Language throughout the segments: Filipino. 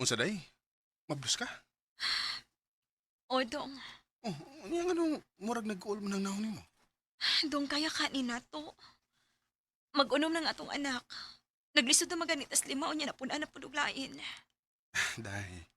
Unsa day? Mablos ka? O, Dong. Oh, ano yung anong murag nag-uol mo ng nahon mo? Dong, kaya kanina to. Mag-unom ng atong anak. Naglisod na maganitas lima o niya na punan na puduglain. Day,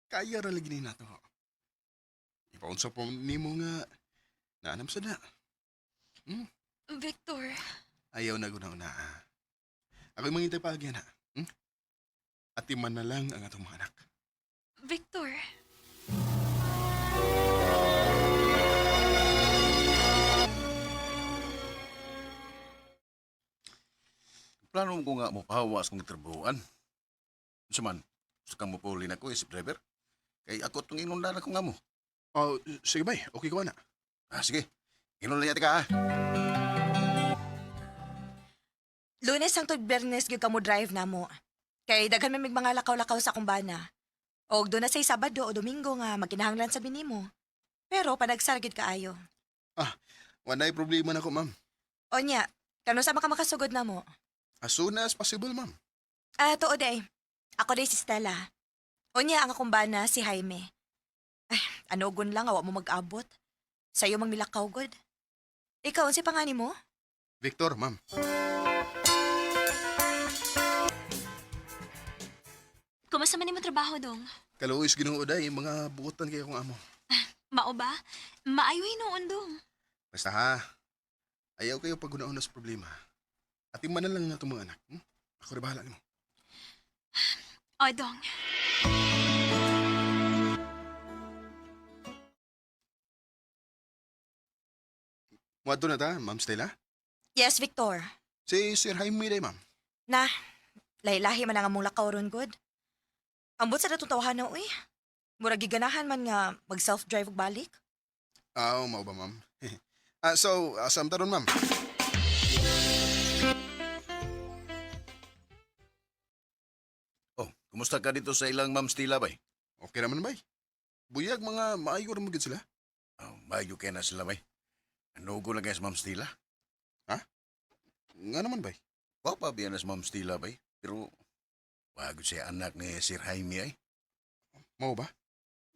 kaya ra lagi ni nato. Ipaunsa po nimo nga naanam sa na. Hmm? Victor, Ayaw na guna-una. Ako'y mangintay pa agyan ha. Hmm? Atiman na lang ang atong mga anak. Victor. Plano mo ko nga mo pahawa sa kong trabuhan. Sa man, gusto kang mapuli na ko, isip driver. Kay ako itong inundan ako nga mo. Oh, sige bay, okay ko na. Sige, inundan niya ka ha. Lunes ang tod Bernes gyud kamo drive namo. Kay daghan man mig mga lakaw-lakaw sa akong bana. Og do na say Sabado o Domingo nga magkinahanglan sa binimo. Pero panagsar gyud kaayo. Wanay problema na ko, ma'am. Onya, kano sa makamakasugod namo? As soon as possible, ma'am. Tuod day. Ako day si Stella. Onya ang akong bana si Jaime. Ay, anogon lang awa mo mag-abot. Sayo mang milakaw god. Ikaw unsa pangani mo? Victor, ma'am. Kumusta man mo trabaho, Dong? Kaluoy Ginoo day, mga buotan kay akong amo. Mao ba? Maayo hinuon, Dong. Basta ha, ayaw kayo pag-unaon sa problema. Atiman na lang nga itong mga anak. Hmm? Ako rin bahala nimo. O, Dong. Muadto na ta, ma'am Stella. Yes, Victor. Si Sir Jaime day, ma'am. Na, lahi-lahi man ang among lakaw ron god. Ambot sa datong tawhana uy. Murag giganahan man nga mag self-drive og balik. Mao ba, ma'am? Asam taron, ma'am. Oh, kumusta ka dito sa ilang Ma'am Stila bay? Okay naman, bay. Buyag, mga maayo rin magid sila. Oh, mayo kaya na sila bay. Ano ko na kaya sa Ma'am Stila? Nga naman, bay. Papa biya na sa Ma'am Stila bay. Pero, wag siya anak ni Sir Jaime ay. Mao ba?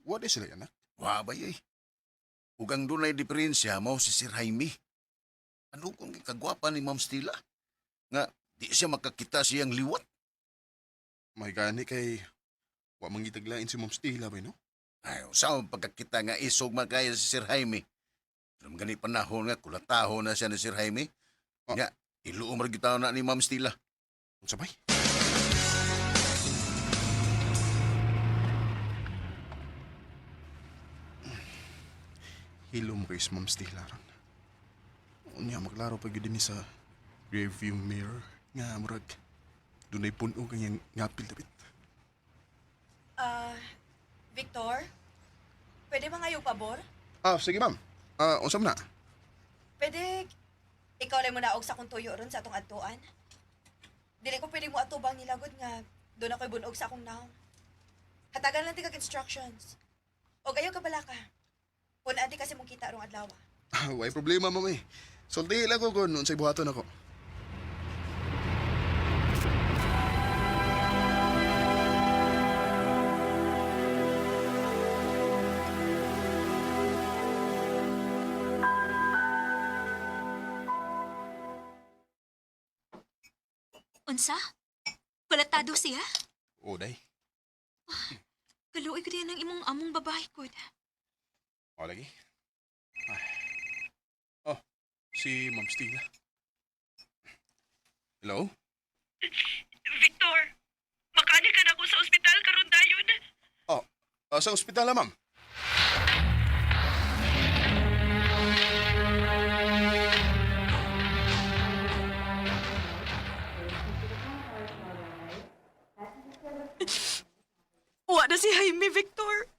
What is sila, anak? Wabay ay. Ugang doon ay diferensya mo si Sir Jaime. Ano kung kagwapa ni Ma'am Stila? Nga, di siya makakita siyang liwat. May gani kay... Wa mangitaglain si Ma'am Stella, bay, no? Ay, saan pagkakita nga isog man kaya si Sir Jaime? Alam gani panahon nga, kulataho na siya ni Sir Jaime. Oh. Nga, iluom rin kita na ni Ma'am Stila. Unsa, bay? Hilom kay si Ma'am Stella ron. Unya, maglaro pa yun din sa rearview mirror. Nga, murag. Dunay puno kanyang ngapil dapit. Victor? Pwede ba ngayon pabor? Sige, ma'am. Unsa man na? Pwede ikaw lang mo naog sa akong tuyo ron sa atong adtuan. Dili ko pwede mo atubang nilagod nga doon ako'y bunog sa akong naong. Hatagan lang ti kag instructions. O gayo ka bala ka. Punan di kasi mong kita rong adlaw. Way problema, ma'am eh. Sulti lang ko kung unsay buhaton ako. Unsa? Kulatado siya? O, day. Kaluoy ko din ang imong among babae ko. O, lagi. Oh, si Ma'am Stella. Hello? Victor, makani ka na ako sa ospital karon dayon. Sa ospital na, ma'am. Wa na si Jaime, Victor.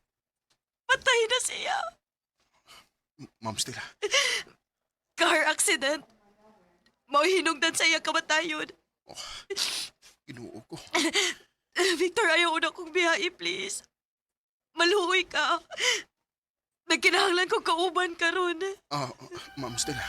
Patay na siya. Ma'am Stella. Car accident. Mauhinungdan sa iyang kamatayon. Inuo ko. Victor, ayaw na kong biyahe, please. Maluhoy ka. Nagkinahanglan kong kauban ka ron. Ma'am Stella.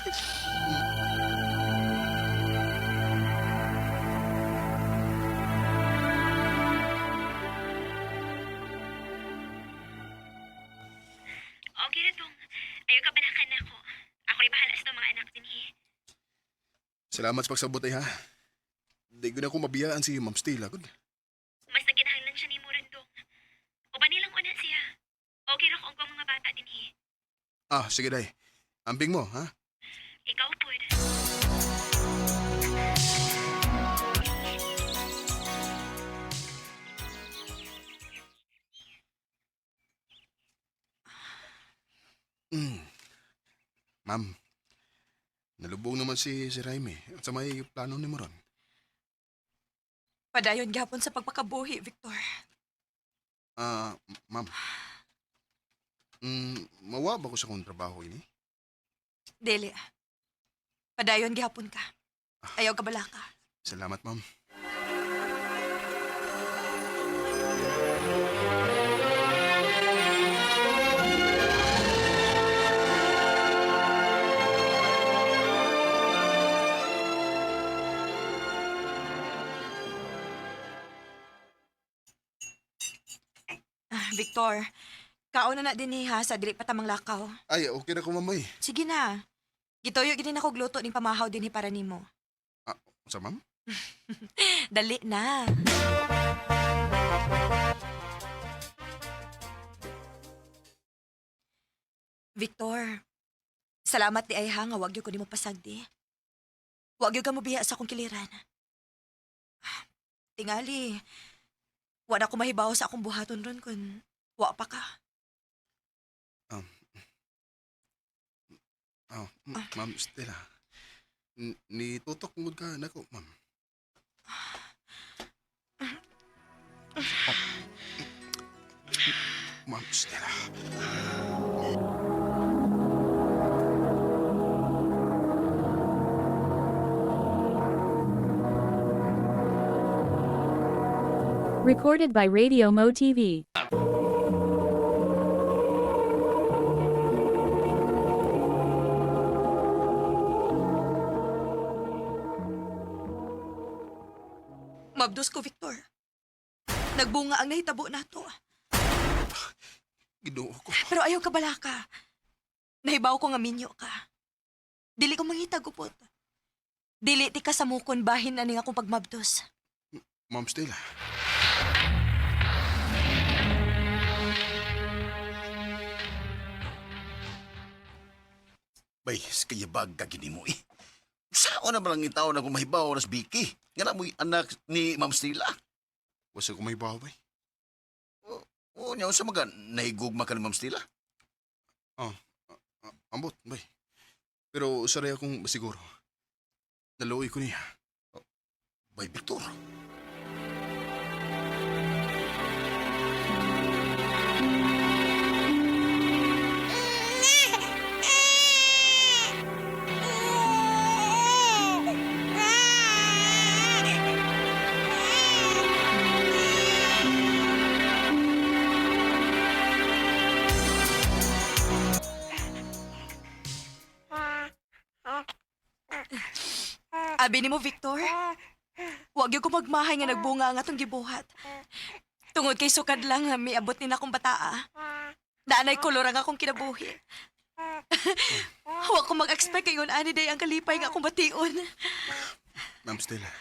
dong. Ayaw ka balakan ako. Ako'y bahala sa mga anak din Salamat sa pagsabot ha. Di ko na ako mabiyaan si Ma'am Stella, good. Mas naginahanglan siya ni mo rin dong. O ba nilang una siya? Okay ra ko ang mga bata din Ah, sige day. Amping mo, ha? Ikaw po. Mm. Ma'am, nalubong naman si Raimi. Sa may plano ni mo ron. Padayon gapon sa pagpakabuhi, Victor. Ma'am. Mawa ba ko sa kong trabaho ini? Dili. Padayon gihapon ka. Ayaw ka bala ka. Salamat, ma'am. Victor, kaon na din ha sa dili patamang lakaw. Ay, okay na ko, mamay. Sige na. Gitoyo gini nako gluto ning pamahaw dinhi para nimo. Sa ma'am? Dali na. Victor, salamat di ay ha nga wag gyud ko nimo pasagdi. Wag gyud ka mo biya sa akong kiliran. Tingali, wala ko mahibaw sa akong buhaton ron kun wa pa ka. Ma'am Stella. Nitutok mo ka na ko, ma'am. Ma'am Stella. Recorded by Radio Mo TV. Mabdos ko, Victor. Nagbunga ang nahitabo nato. Ginoo ko. Pero ayaw ka bala ka. Nahibaw ko nga minyo ka. Dili ko mangita gupot. Dili ti ka sa mukon bahin ani akong pagmabdos. Ma'am Stella. Bay, skayabag ka gini mo eh. Saan na malang itaw na kumahibaw oras Vicky? Nga na mo'y anak ni Ma'am Stella. Wasa ko may baway. O niya, sa mga nahigugma ka ni Ma'am Stella? Ambot, bay. Pero saray akong masiguro. Naluoy ko niya. Bay, Victor. Abi ni mo, Victor. Wag yung ko magmahay nga nagbunga nga itong gibuhat. Tungod kay sukad lang nga miabot ni na akong bataa. Daanay kolor ang akong kinabuhi. Wag ko mag-expect ngayon ani day ang kalipay nga akong bation. Ma'am Stella.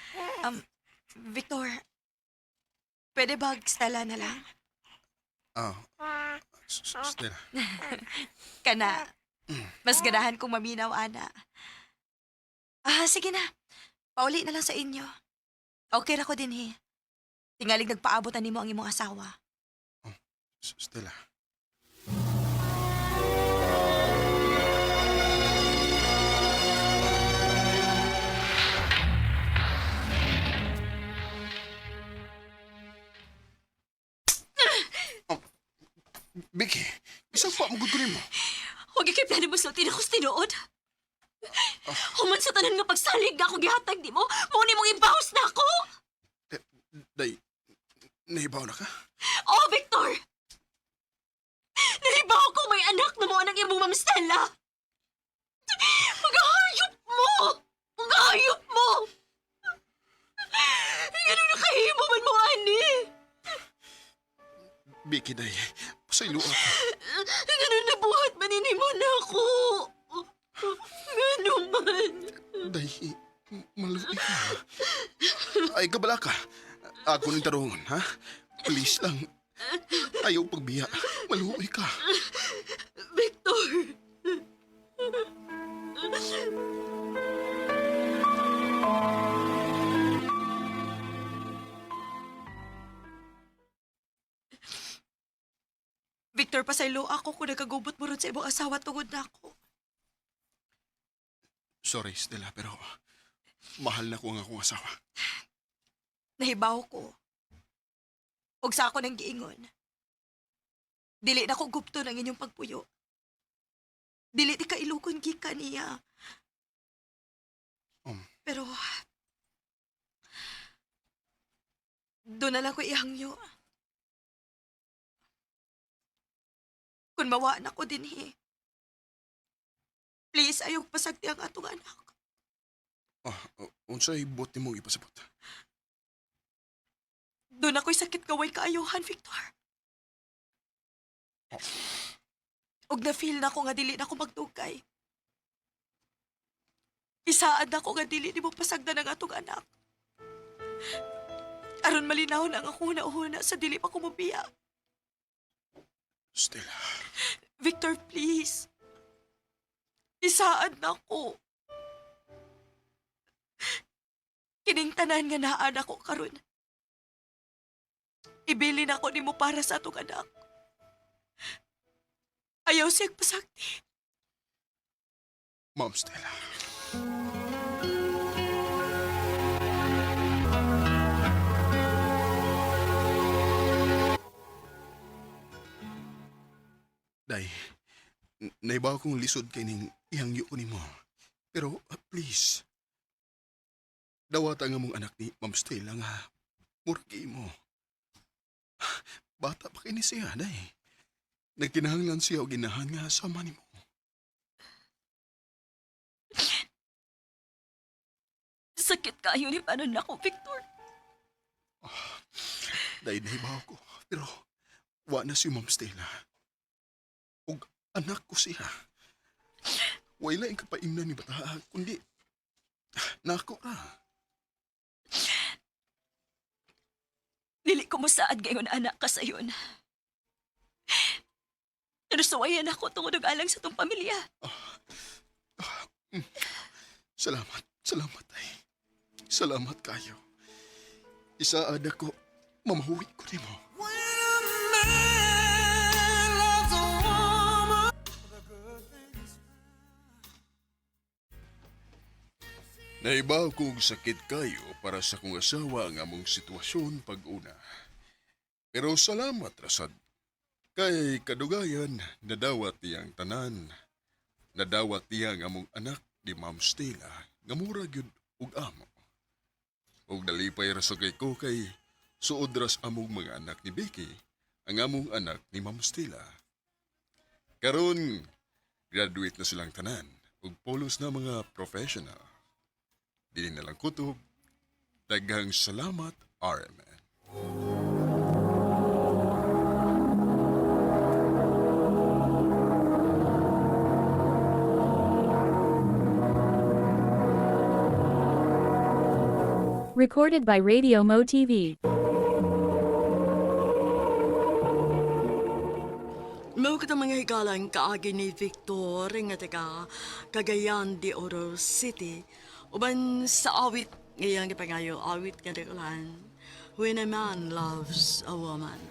Victor, pwede ba Stella na lang? Stella. Kana, mas ganahan kong maminaw, ana. Sige na. Pauli na lang sa inyo. Okay ra ko din, he. Tingalig nagpaabot na nimo ang imong asawa. Stella. Vicky, isang pa mo gugunin mo. Huwag ikay plano mo sultin ako sa tinuod. Human sa tanan nga pagsalig nga ako gihatag di mo, muna mong ibahos na ako! Day, nahibaw na ka? Oh, Victor! Nahibaw ko may anak na mo ang imong Ma'am Stella! Mag-ahayop mo! Mag-ahayop mo! Ganun nakahimo man mo, ani! Vicky, day, Pasaylo ako. Ganun nabuhat maninimo na ako. Ganun man. Day, maluwi ka. Ay, kabala ka. Ako ng tarungon, ha? Please lang. Ayaw pagbiya. Maluwi ka. Victor. Victor, pasaylo ako kung nagagubot mo ron sa ibang asawa tungod na ako. Sorry, Stella, pero mahal na ko ang akong asawa. Nahibaw ko. Og sa ako nang giingon. Dili na ko gupto ng inyong pagpuyo. Dili di ka ilugon gikan niya. Pero, doon na lang ko ihangyo. Kung mawaan ako din please, ayong pasagti ang atong anak. Unsay buti mong ipasabot? Doon ako'y sakit kaway kaayuhan, Victor. Og na-feel na ko nga dili na ko magdugay. Isaad na ko nga dili di mo pasagdan ang atong anak. Aron malinaw na ang ako huna sa dili pa ko mabiya. Stella, Victor, please. Isaad na ko. Kining tanan nga naan ako karon. Ibili na ko nimo para sa atong anak. Ayaw siyang pasakti. Ma'am Stella. Day, naibaw kong lisod kay ning ihangyo ko nimo. Pero, please, dawat ang among anak ni Ma'am Stella nga muragi mo. Bata pa kini siya, day. Nagkinahanglan siya o ginahan nga sama nimo. Sakit kayo ni panon ako, Victor. Day, naibaw ko. Pero, wa na si Ma'am Stella. Ug anak ko siya. Wala ang kapaimnan ni bata, kundi nako ra. Dili ko mosaad gayon anak ka sayon. Nasawayan ako tungod og alang sa tong pamilya. Salamat, salamat ay. Salamat kayo. Isaad ako, mamahuwi ko nimo. Naibaw kong sakit kayo para sa kong asawa ang among sitwasyon pag-una. Pero salamat, Rasad. Kay kadugayan, nadawat niyang tanan. Nadawat niya ang among anak ni Ma'am Stella, nga mura gyud ug amo. Ug dalipay ra sa kay ko kay suod ras among mga anak ni Becky, ang among anak ni Ma'am Stella. Karon, graduate na silang tanan ug polos na mga professional. Dili na lang kutob. Daghang salamat, RMN. Recorded by Radio Mo TV. Mao kita mga higalang kaagi ni Victor nga taga Cagayan de Oro City. Uban sa awit ngayang gipangayo awit nga dakulan. When a man loves a woman.